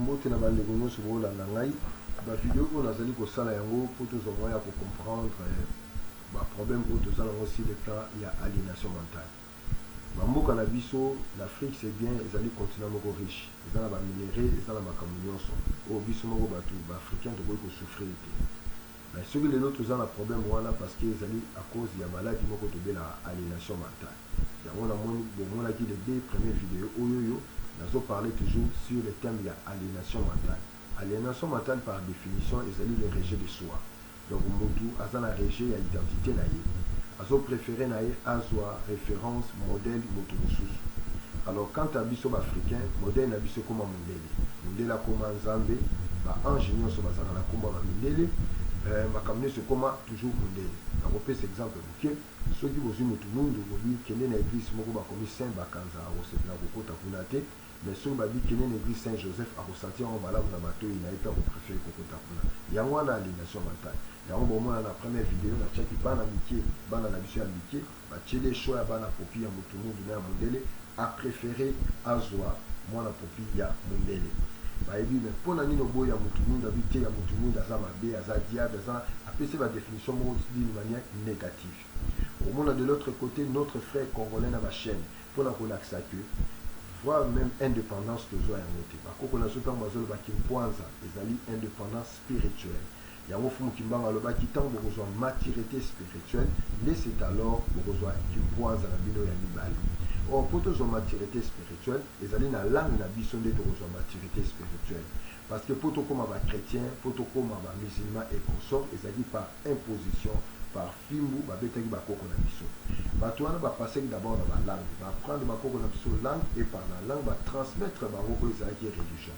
mbote na bandeko nyonso boolanda ngai bavideo oyo nazali kosala yango mpo tozwa moyen ya kocomprendre baproblème oyo toza nango sur le plan ya aliénation mentale. Bamboka na biso l'Afrique c'est bien ezali continent moko riche, eza na baminere, eza na makambo nyonso oyo biso moko bato baafricain tokoki kosouffrir te. Mais soki lelo toza na problème wana parce que ezali à cause ya maladie moko tobelaka aliénation mentale. Yango namoni bomonaki les deux premières vidéos oyo nazo parler toujours sur le thème ya aliénation mentale. Aliénation mentale par définition ezali le rejet de soi. Donc mutu aza na rejet ya identité na ye, azo préféré na ye azwa référence modèle mutu mosusu. Alors quant à biso africain, modèle na biso koma mundele akoma nzambe, ba ange nyonso bazala na komba ba mindele, makambo nyonso koma toujours mundele. nakopesa exemple moke soki bozwi motu mundu bobi kende na église moko bakomi saint bakanza akosepela kokota kuna te, mais soki babi kende na église saint joseph akosentir yango malamu na matoi na ye mpe akoprefere kokota kuna. yango wana aliénation mentale. yango bomona na première vidéo natiaki bana mike, bana na biso ya mike batie les choix ya bana popi ya motu mundu na ya mondele apréféré azwa mwana popi ya mondele. bayebi me mpo na nini oboya motu mundu abi te ya motu mundu aza mabe aza diable aza apesi badéfinition moko d'une manière négative. omona de l'autre côté notre frère congolais na bachaîne mpona kolakisa ke voire même indépendance tozwa yango te. bakoko na so ntango bazolobaki mpwanza ezali indépendance spirituelle. yango fumu kimbanga alobaki ntango bokozwa maturité spirituelle nde c'est alors bokozwa kimpwanza na bino ya mibali. Or, pour tous maturité spirituelle, ils allaient dans la langue de maturité spirituelle. Parce que pour tout comme un chrétien, pour tout comme un musulman et consort, ils allaient par imposition, par film ou par bêta qui va na biso. Batuana va passer d'abord dans la langue, va prendre ma langue et par la langue va transmettre ma religion.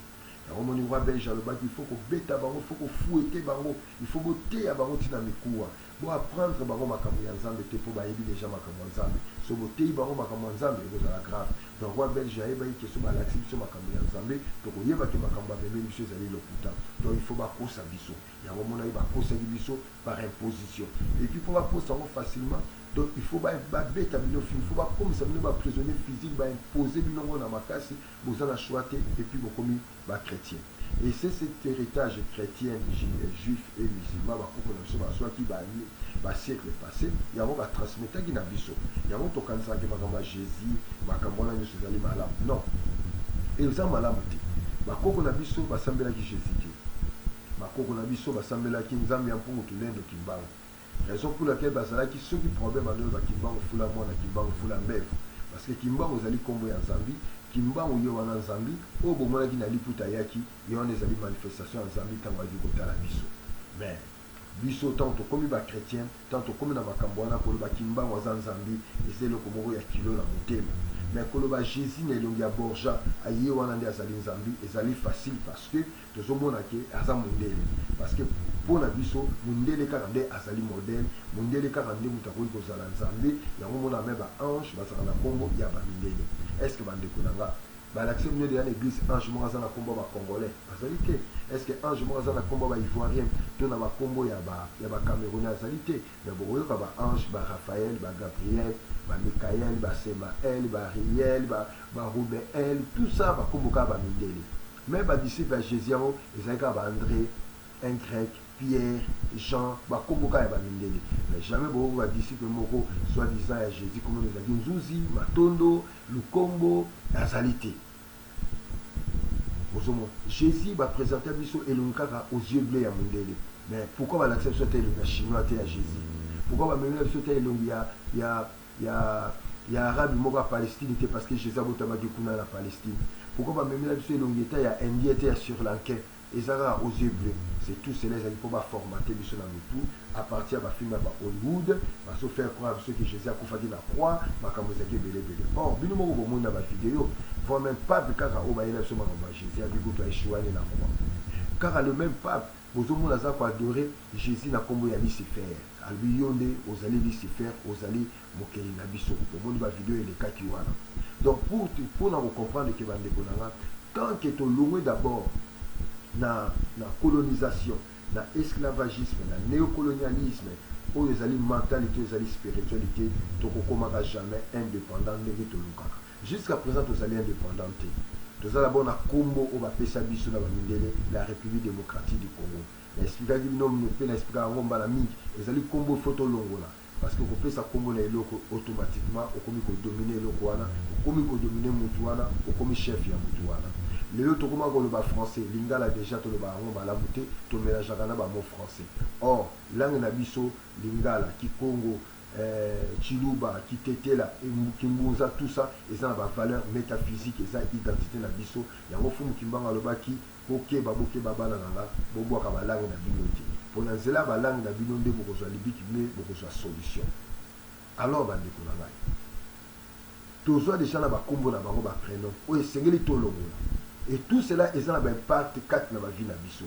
On y voit belge à il faut qu'on bête à bango, il faut qu'on fouette bango, il faut botter à bango tina mikoua. Bon apprendre bango makambo ya nzambe te po bayebi déjà makambo ya nzambe. So botter bango makambo ya nzambe eko za la grave. Donc roi belge a eba ki so ba laxi so makambo ya nzambe to ko yeba ke makambo ya bebe biso ezali lokuta. Donc il faut ba kosa biso. Ya mo mona ba kosa biso par imposition. Et puis pour ba kosa facilement. Donc il faut pas bête à bino film, il faut pas comme ça bino ba prisonnier physique ba imposer bino na makasi, bozana choité et puis bokomi ba chrétien. Et c'est cet héritage chrétien, juif et musulman ba koko na so ba soit qui ba siècle passé, ya va transmettre qui na biso. Ya mo to kanisa ke makamba Jésus, makamba na nyuso zali malamu. Non. Et ça malamu te. Ba koko na biso ba sambela ki Jésus te. Ba koko na biso ba sambela ki nzambe ya mpungu tulendo kimbango. Raison pour laquelle bazalaki ceux qui problème à nous kimbango fula mwana kimbango fula mbevu parce que kimbango zali kombo ya nzambi kimbango yo wana nzambi o bomona ki na liputa yaki yo ne zali manifestation ya nzambi tango aji kotala biso. Mais biso tanto komi ba chrétien tanto komi na makambo wana koloba kimbango za nzambi ezelo komoko ya kilo na motema. Mais koloba Jésus na elongi ya borja aye wana nde azali nzambi ezali facile parce que tozomona ke aza mondele parce que pona biso mundele kaka nde azali modèle mundele kaka nde mutu akoki kozala nzambe yango mona me baange bazala na kombo ya bamindele. Est ce que bandeko na nga balakisi bino deya na église ange moko aza na kombo ya bacongolais azali te? Est ce que ange moko aza na kombo ya baivoirien to na bakombo ya bacamerounais azali te? Mais bokoyoka baange baraphaël bagabriel bamikael basemael bariel barubeel tout ça bakombo kaka bamindele. Mais badisciple ya jésus yango ezali kaka baandré un grec Pierre, Jean, bakomboka ya bamindele. Mais jamais beaucoup va disciple moko soi-disant à Jésus comme nous a dit Nzuzi, Matondo, Lukombo, Azalité. Jésus va présenter biso elonkaka aux yeux bleus ya mondele. Mais pourquoi va l'accepter le chinois à Jésus? Pourquoi va mener l'accepter elongi ya arabe moko à Palestine parce que Jésus a botama kuna na Palestine. Pourquoi va mener l'accepter elongi ya indien ya sur l'enquête? Et ça va aux yeux bleus. C'est tout cela, ils vont formater sur la tout à partir de la film à Hollywood, va se faire croire ceux que Jésus a fait la croix, ma kamozaki belé belé. Or, bien au moment dans la vidéo, voit même pas de car au baïla sur ma Jésus a dit que tu as échoué la croix. Car le même pape, aux hommes là pour adorer Jésus n'a comme y aller se faire. À lui yonde, aux allées se faire, aux allées mokeli na biso. Au moment de la vidéo et les cas qui voilà. Donc pour nous comprendre que bande konanga, tant que tu loin d'abord na colonisation, na esclavagisme, na néocolonialisme, où les alliés mentalité, les alliés spiritualité, tu ne jamais indépendant de Jusqu'à présent, tu es indépendant. tozala bona kombo o bapesa biso na bamindele la République démocratique du Congo. Na expliquaki bino mpe na expliquaka yango mbala mingi ezali kombo fo tolongola parce que kopesa kombo na eloko automatiquement okomi kodomine eloko wana, okomi kodomine mutu wana, okomi chef ya mutu wana. Lelo tokoma koloba français, lingala déjà toloba yango malamu te, tomélangeaka na bamo français. Or langue na biso lingala, kikongo, chiluba, kitetela, kimbunza, tout ça, ils ont la valeur métaphysique, ils ont identité na biso. Yango fumu kimbanga lobaki, koke baboke babana nanga, bobo akaba langue na binote. Pour nanzela ba langue na binonde boko so libiki mais boko so solution. Alors bande ko nanga. Tozo déjà na ba kombo na bango ba prénom, o esengeli tolongola. Et tout cela ils ont un impact 4 na ba vie na biso.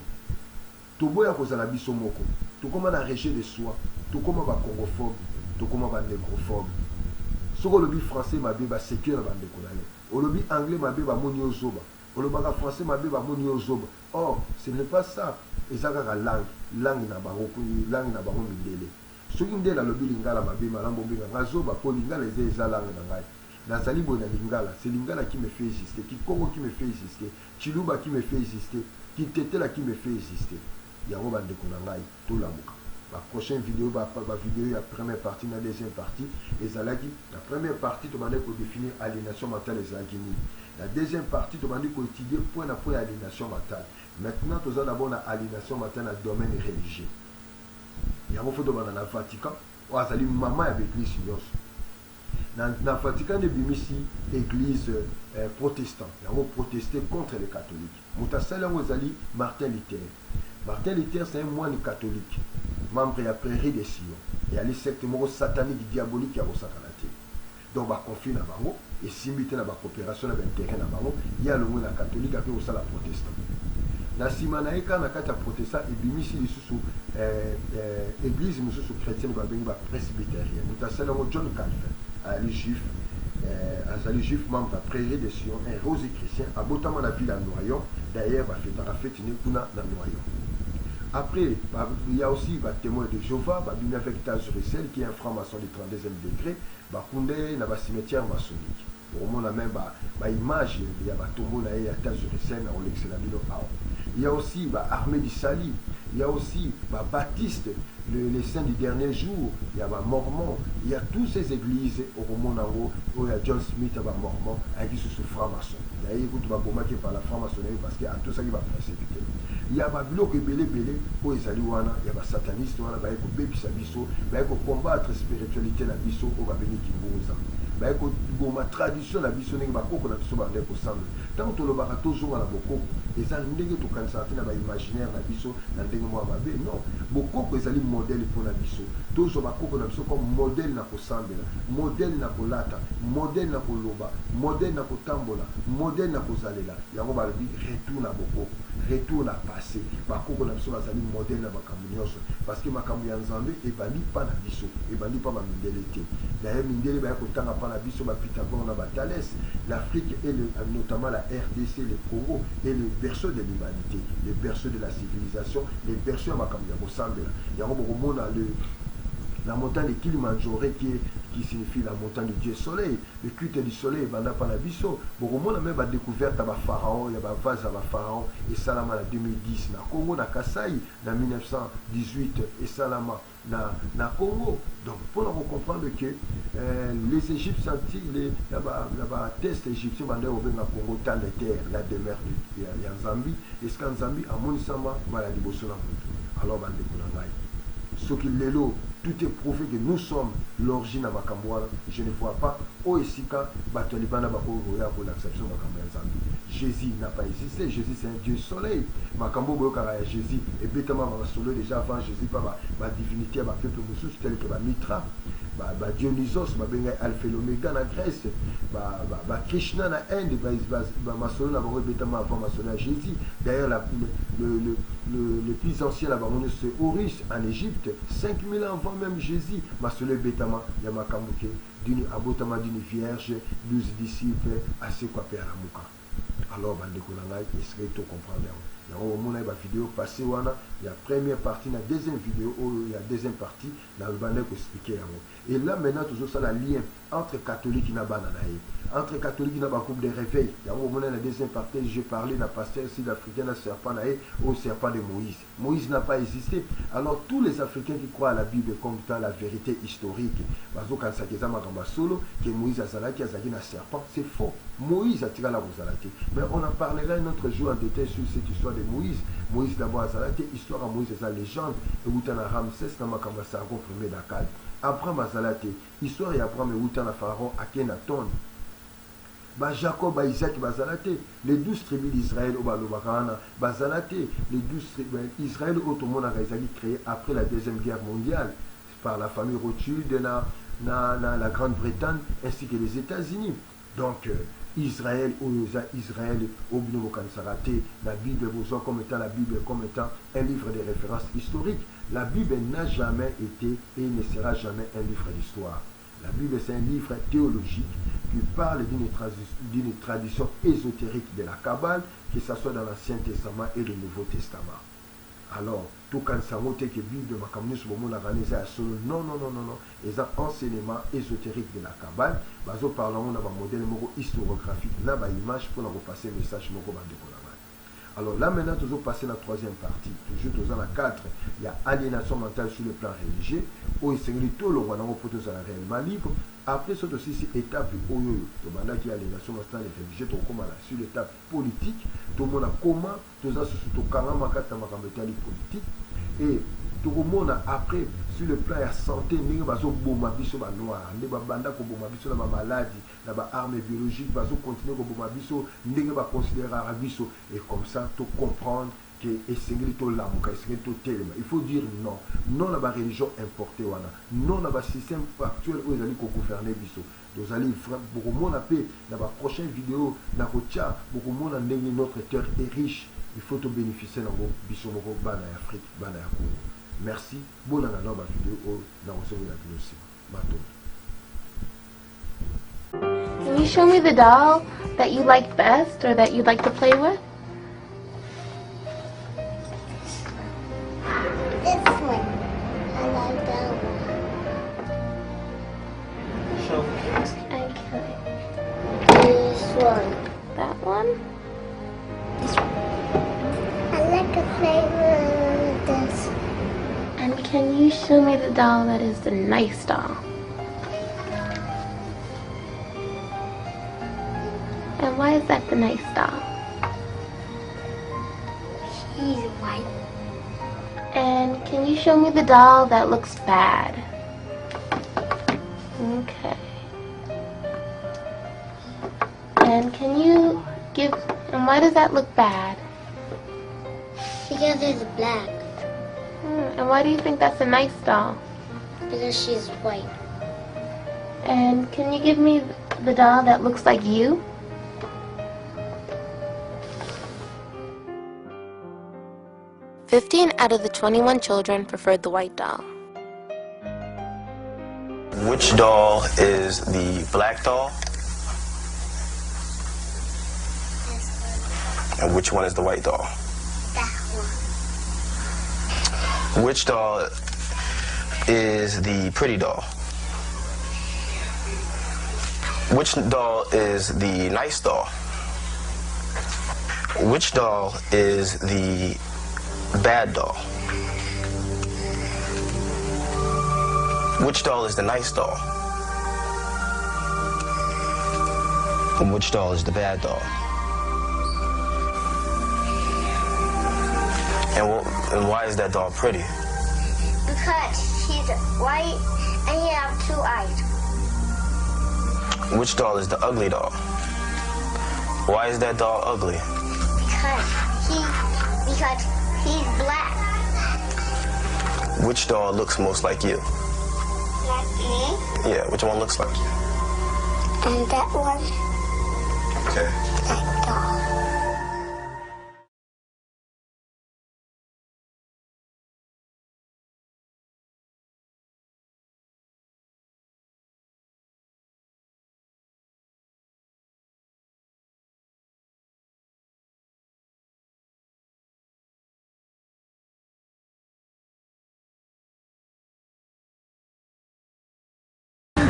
Toboya kozala biso moko. Tokoma na rejet de soi, tokoma ba congophobe, tokoma ba négrophobe. Soko lobi français mabe ba sécure na bande ko na yo. O lobi anglais mabe ba moni ozoba. O lobaka français mabe ba moni ozoba. Or, ce n'est pas ça. Ezaka langue na bango mindele. Soki ndela lobi lingala mabe malambo binga ngazoba po lingala eza langue na ngai. Nazali bona lingala, c'est lingala qui me fait exister, Kikongo qui me fait exister, Chiluba qui me fait exister, Kitetela qui me fait exister. Yango bande ko na ngai to lamuka. La prochaine vidéo vidéo la première partie la deuxième partie ezalaki la première partie to bande ko définir aliénation mentale ezalaki ni. La deuxième partie to bande ko étudier point à point aliénation mentale. Maintenant nous allons d'abord la aliénation mentale dans le domaine religieux. Yango faut demander na Vatican ou azali maman avec l'église nyonso. Dans le Vatican de bimisi église protestante. Yango protester contre les catholiques. Mutasala ngozali Martin Luther. Martin Luther c'est un moine catholique, membre de la prairie des Sion. Et il y a secte satanique diabolique qui a satanate. Donc il conflit na bango et simité na ba coopération na intérêt na bango, il y a le moine catholique qui a la protestant. Na simana eka na kata protestant et bimisi lisusu église mususu chrétienne ba bengi ba presbytérien. Mutasala ngo John Calvin, ali juif membre de la prairie des Sion, un rose chrétien, abotama la ville à Noyon, d'ailleurs va faire la fête na Noyon. Après, il y a aussi le témoin de Jéhovah, avec Taz Russell, qui est un franc-maçon du 32e degré, il y a un cimetière maçonnique. Au moins, même image, il y a un tombeau de Taz Russell, il y a aussi Armée du Sali, il y a aussi Baptiste, les saints du dernier jour, il y a Mormon, il y a toutes ces églises au Roman, où il y a John Smith, Mormon, qui sont franc-maçon. Il y a qui par la franc-maçonnerie parce qu'il y a tout ça qui va précipiter. Il y a des blocs belé où ils allaient wana, il y a des satanistes wana, il y a des bébis biso, il y a des combattre la spiritualité la biso au babeni kimboza. Il y a des tradition la biso n'est pas beaucoup na biso bande ko semble. Tant que le barato zonga na boko, et ça ndenge to kansa na ba imaginaire na biso na ndenge mo mabe non. Boko ko ezali modèle pour la biso. Tozo ba koko na biso comme modèle na ko sambela, modèle na ko lata, modèle na ko loba, modèle na ko tambola, modèle na ko zalela. Yango ba bi retour na boko. Retour à passé, bakoko na biso bazali modèle na makambo nyonso parce que makambo ya nzambe ebandi pa na biso ebandi pa mindele te d'ailleurs mindele ba kotanga pa na biso ba Pythagore na ba Thalès. L'Afrique et notamment la RDC, le Congo est le berceau de l'humanité, le berceau de la civilisation, le berceau de makambo ya kosambela yango bokomona la montagne de Kilimanjaro qui signifie la montagne du Dieu Soleil, le culte du Soleil, Bandapanabiso. Bon, on a même découvert à Pharaon, il y a un vase à Pharaon, et Salama en 2010, na Congo, na Kasaï, en 1918, et Salama na Congo. Donc, pour nous comprendre que les Égyptiens, les tests égyptiens, ils ont na Congo, dans les terres, la demeure de Zambie, et ce qu'en Zambie, à Monisama, maladie Bossona. Alors, ce qu'il est là, tout est prouvé que nous sommes l'origine à Makamboa. Je ne vois pas où est-ce que l'acception de Jésus n'a pas existé. Jésus c'est un Dieu soleil. Makambo Boyokara Jésus et Betama Soleil déjà avant Jésus par ma divinité, ma peuple Moussous tel que ma Mitra. Dionysos, Alpha et l'Oméga en Grèce, Krishna en Inde, ma soleil Betama avant ma soleil Jésus. D'ailleurs, le plus ancien c'est Horus en Égypte, 5000 ans avant même Jésus, ma soleil Betama, Yamakambuke, abotama d'une vierge, 12 disciples, assez quoi père Amuka. Alors, Bandeko Nangai, est-ce que tu comprends? yango omona ye bavideo passé wana ya première partie na deuxième vidéo oyo ya deuxième partie na banda koexplike yango. Et là maintenant tozosala lien entre catholique na bana na ye, entre catholique na bagroupe de réveil yango omona na deuxième partie j'ai parlé na pasteur sud-africain na serpent na ye au serpent de Moïse. Moïse n'a pas existé. Alors tous les Africains qui croient à la Bible comme étant la vérité historique bazokanisaka eza makambo ya solo que Moïse azalaki na serpent, c'est faux. Moïse atikala kozala te. Mais on en parlera un autre jour en détail sur cette histoire de Moïse. Moïse d'abord azala te, histoire ya Moïse eza légende euta na Ramsès na makambo ya Sargon premier d'Akkad. Abraham azala te, histoire ya Abraham euta na Pharaon Akhenaton. Jacob, Isaac, bazalate, les 12 tribus d'Israël au Balobakana, bazalate, les 12 tribus d'Israël au Tomona Gaïzali créé après la Deuxième Guerre mondiale par la famille Rothschild de la Grande-Bretagne ainsi que les États-Unis. Donc, Israël, au Binomokansarate, la Bible comme étant la Bible comme étant un livre de référence historique. La Bible n'a jamais été et ne sera jamais un livre d'histoire. La Bible, c'est un livre théologique qui parle d'une tradition ésotérique de la Kabbale, que ce soit dans l'Ancien Testament et le Nouveau Testament. Alors, tout quand ça montre que la Bible, non, les enseignements ésotériques de la Kabbale, nous parlons d'un modèle historiographique, là, image pour repasser le message. Alors là maintenant, nous allons passer à la troisième partie. Toujours dans la 4, il y a aliénation mentale sur le plan religieux. Où il s'agit de tout le monde pour réellement libre. Après ça aussi, c'est étape où il y a aliénation mentale religieux sur l'étape politique. Tout le monde a comment, tout ça, surtout quand on a politique. Et tout le monde après, sur le plan de la santé, nous avons bomba biso ba noir, nous avons banda ko bomba biso na maladie, na ba armes biologiques, nous avons continuer ko bomba biso, nous avons considérer biso et comme ça tout comprendre que il faut dire non, non la religion importée wana, non la système actuel où ils allaient gouverner biso. Nous allons beaucoup moins appeler dans la prochaine vidéo, na kotia beaucoup moins notre terre est riche. Il faut te bénéficier de biso moko bana Afrique, bana Congo. Merci. Bonne année dans la vidéo dans la vidéo aussi. Can you show me the doll that you like best or that you'd like to play with? This one. I like that one. Show me. Okay. This one. That one? This one. I like to play with this. And can you show me the doll that is the nice doll? And why is that the nice doll? She's white. And can you show me the doll that looks bad? Okay. And can you and why does that look bad? Because it's black. And why do you think that's a nice doll? Because she's white. And can you give me the doll that looks like you? "15 out of the 21 children preferred the white doll." Which doll is the black doll? And which one is the white doll? That one. Which doll is the pretty doll? Which doll is the nice doll? Which doll is the bad doll? Which doll is the nice doll? And which doll is the bad doll? And why is that doll pretty? Because she's white and he has 2 eyes. Which doll is the ugly doll? Why is that doll ugly? Because he's black. Which doll looks most like you? Like me? Yeah, which one looks like you? And that one. Okay. That doll.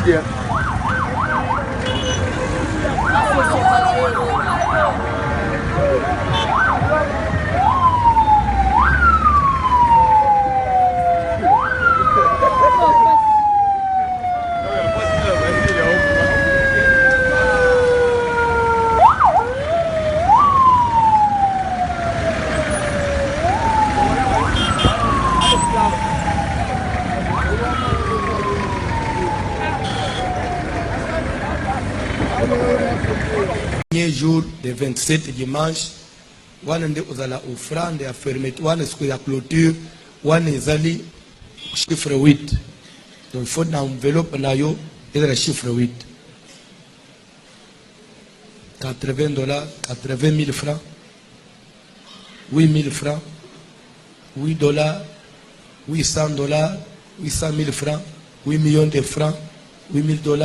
bien. Premier jour de 27 dimanche, wana nde ozala offrande ya fermeture, wana siku ya clôture, wana ezali chiffre 8. Donc il faut dans enveloppe na yo ezala chiffre 8. $80, 80 000 francs, 8 000 francs, $8, $800, 800 000 francs, 8 millions de francs, $8 000.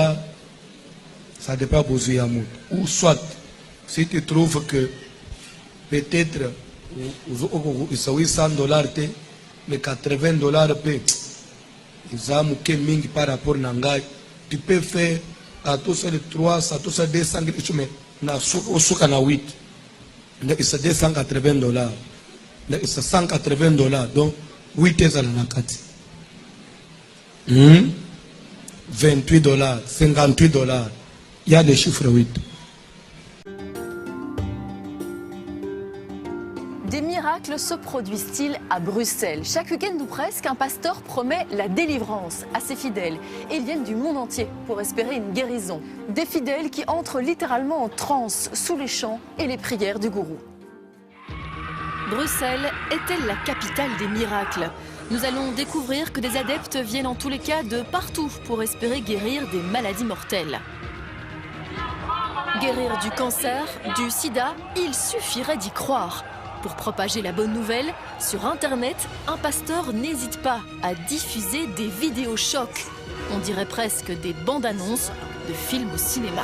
Ça dépend de l'amour. Ou soit, si tu trouves que peut-être $800, mais $80, ils ont mingi par rapport à Nangai, tu peux faire à tout ça de 300, à tout ça 200, mais au souk à 8. C'est $280. C'est $180. Donc, 8 est à la carte. $28, $58. Il y a des chiffres 8. Des miracles se produisent-ils à Bruxelles? Chaque week-end ou presque, un pasteur promet la délivrance à ses fidèles. Et ils viennent du monde entier pour espérer une guérison. Des fidèles qui entrent littéralement en transe sous les chants et les prières du gourou. Bruxelles est-elle la capitale des miracles? Nous allons découvrir que des adeptes viennent en tous les cas de partout pour espérer guérir des maladies mortelles. Guérir du cancer, du sida, il suffirait d'y croire. Pour propager la bonne nouvelle, sur Internet, un pasteur n'hésite pas à diffuser des vidéos chocs. On dirait presque des bandes annonces de films au cinéma.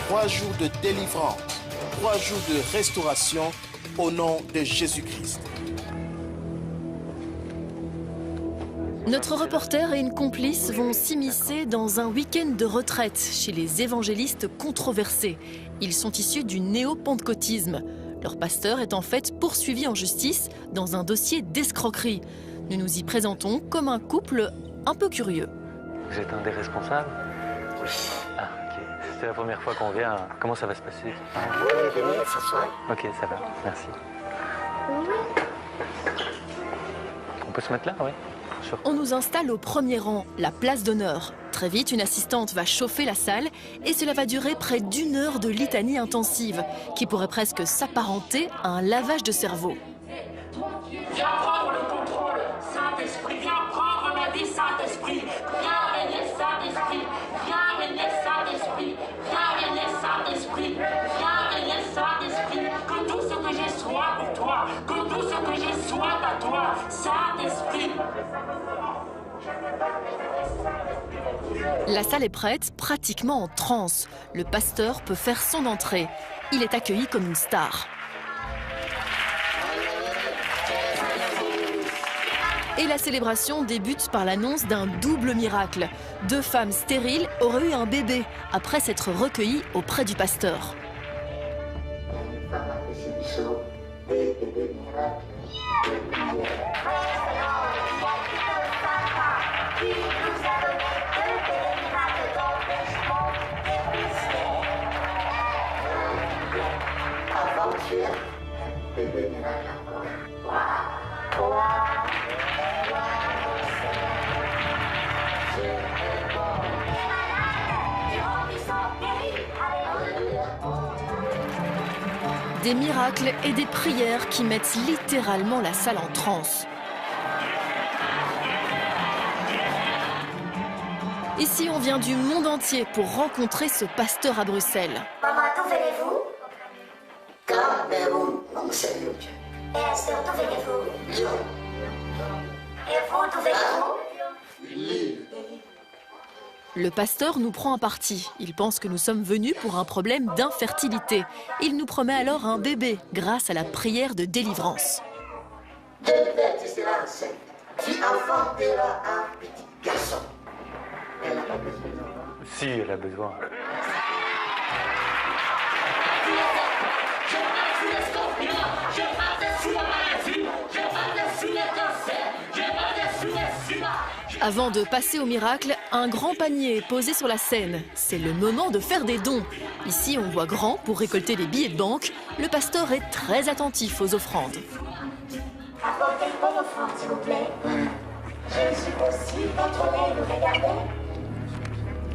3 jours de délivrance, 3 jours de restauration au nom de Jésus-Christ. Notre reporter et une complice vont s'immiscer dans un week-end de retraite chez les évangélistes controversés. Ils sont issus du néo-pentecôtisme. Leur pasteur est en fait poursuivi en justice dans un dossier d'escroquerie. Nous nous y présentons comme un couple un peu curieux. Vous êtes un des responsables? Oui. Ah, ok. C'est la première fois qu'on vient. Comment ça va se passer? Vous pouvez venir s'asseoir. Ok, ça va. Merci. On peut se mettre là, oui? Sure. On nous installe au premier rang, la place d'honneur. Très vite, une assistante va chauffer la salle et cela va durer près d'1 heure de litanie intensive, qui pourrait presque s'apparenter à un lavage de cerveau. Viens prendre le contrôle, Saint-Esprit, viens prendre ma vie, Saint-Esprit. Viens régner, Saint-Esprit. Viens régner, Saint-Esprit. Viens régner, Saint-Esprit. Viens régner, Saint-Esprit. Que tout ce que j'ai soit pour toi. Que tout ce que j'ai soit à toi, Saint-Esprit. La salle est prête, pratiquement en transe. Le pasteur peut faire son entrée. Il est accueilli comme une star. Et la célébration débute par l'annonce d'un double miracle. 2 femmes stériles auraient eu un bébé après s'être recueillies auprès du pasteur. Des miracles et des prières qui mettent littéralement la salle en transe. Ici, on vient du monde entier pour rencontrer ce pasteur à Bruxelles. Maman, d'où venez-vous? Cameroun, mon Seigneur Dieu. Et Esther, d'où venez-vous? Lyon. Et vous, d'où venez-vous? Lille. Le pasteur nous prend un parti. Il pense que nous sommes venus pour un problème d'infertilité. Il nous promet alors un bébé grâce à la prière de délivrance. De fait, tu seras enceinte. Tu enfanteras un petit garçon. Elle n'a pas besoin. Si, elle a besoin. Avant de passer au miracle, un grand panier est posé sur la scène. C'est le moment de faire des dons. Ici, on voit grand pour récolter les billets de banque. Le pasteur est très attentif aux offrandes. Apportez une bonne offrande, s'il vous plaît. Je suis aussi contrôler et nous regarder.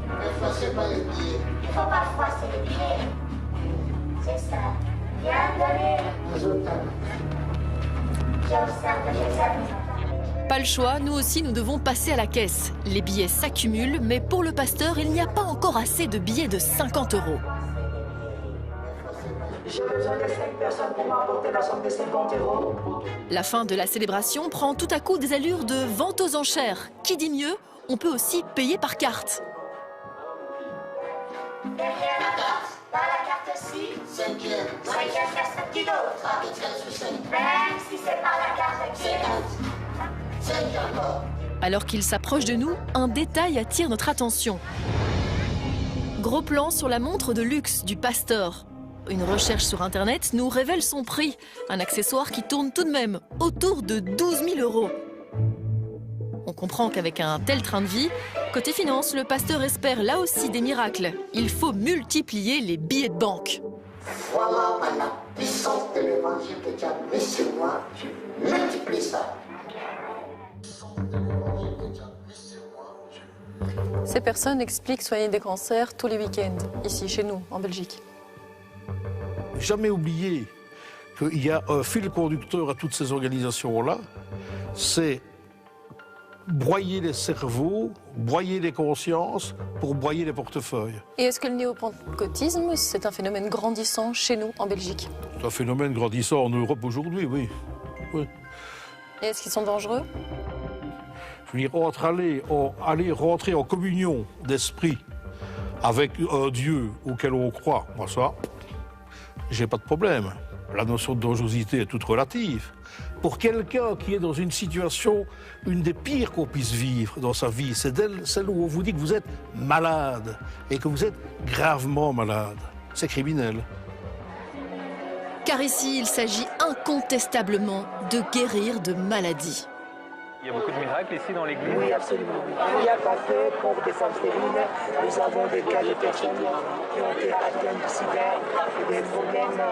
Ne froissez pas les billets. Il ne faut pas froisser les billets. C'est ça. Bien donné. J'observe. Pas le choix, nous aussi nous devons passer à la caisse. Les billets s'accumulent, mais pour le pasteur, il n'y a pas encore assez de billets de 50 €. J'ai besoin de 5 personnes pour m'apporter la somme de 50 €. La fin de la célébration prend tout à coup des allures de vente aux enchères. Qui dit mieux, on peut aussi payer par carte. Derrière la carte, dans la carte aussi. 5e personne qui d'autre. Même si c'est par la carte qui est. Alors qu'il s'approche de nous, un détail attire notre attention. Gros plan sur la montre de luxe du pasteur. Une recherche sur Internet nous révèle son prix. Un accessoire qui tourne tout de même autour de 12 000 €. On comprend qu'avec un tel train de vie, côté finance, le pasteur espère là aussi des miracles. Il faut multiplier les billets de banque. Voilà par la puissance de l'évangile que tu as mis sur moi, multiplie ça. Ces personnes expliquent soigner des cancers tous les week-ends, ici, chez nous, en Belgique. Jamais oublier qu'il y a un fil conducteur à toutes ces organisations-là, c'est broyer les cerveaux, broyer les consciences pour broyer les portefeuilles. Et est-ce que le néo-pentecôtisme, c'est un phénomène grandissant chez nous, en Belgique? C'est un phénomène grandissant en Europe aujourd'hui, oui. Oui. Et est-ce qu'ils sont dangereux? Je veux dire, aller rentrer en communion d'esprit avec un Dieu auquel on croit, moi ça, j'ai pas de problème. La notion de dangerosité est toute relative. Pour quelqu'un qui est dans une situation, une des pires qu'on puisse vivre dans sa vie, c'est celle où on vous dit que vous êtes malade et que vous êtes gravement malade. C'est criminel. Car ici, il s'agit incontestablement de guérir de maladies. Il y a beaucoup de miracles ici dans l'église? Oui, absolument. Il n'y a pas que pour des femmes stériles. Nous avons des cas de personnes qui ont été atteintes du sida, des problèmes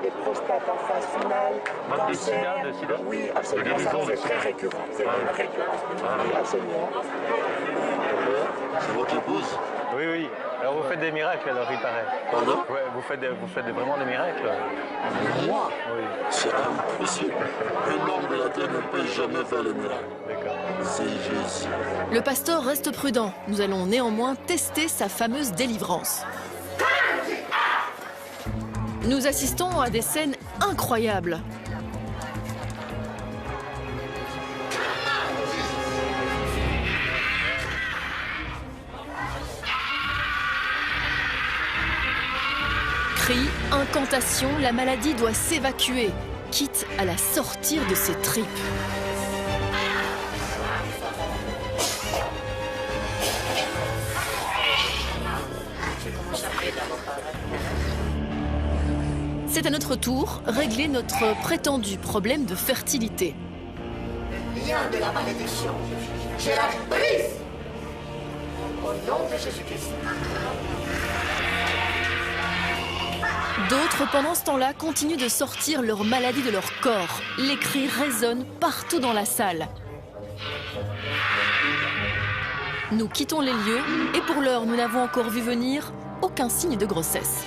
de prostate en phase finale. Même du sida, Oui, absolument. Ça, c'est très récurrent. C'est récurrent. Oui, absolument. C'est votre épouse? Oui, oui. Alors vous faites des miracles, alors il paraît. Pardon? Ouais, vous faites vraiment des miracles? Moi? Oui. C'est impossible. Un homme de la terre ne peut jamais faire le miracle. D'accord. C'est Jésus. Le pasteur reste prudent. Nous allons néanmoins tester sa fameuse délivrance. Nous assistons à des scènes incroyables. Cris, incantations, la maladie doit s'évacuer, quitte à la sortir de ses tripes. C'est à notre tour régler notre prétendu problème de fertilité. Rien de la malédiction. Je la brise. Au nom de Jésus-Christ. D'autres, pendant ce temps-là, continuent de sortir leur maladie de leur corps. Les cris résonnent partout dans la salle. Nous quittons les lieux et pour l'heure, nous n'avons encore vu venir aucun signe de grossesse.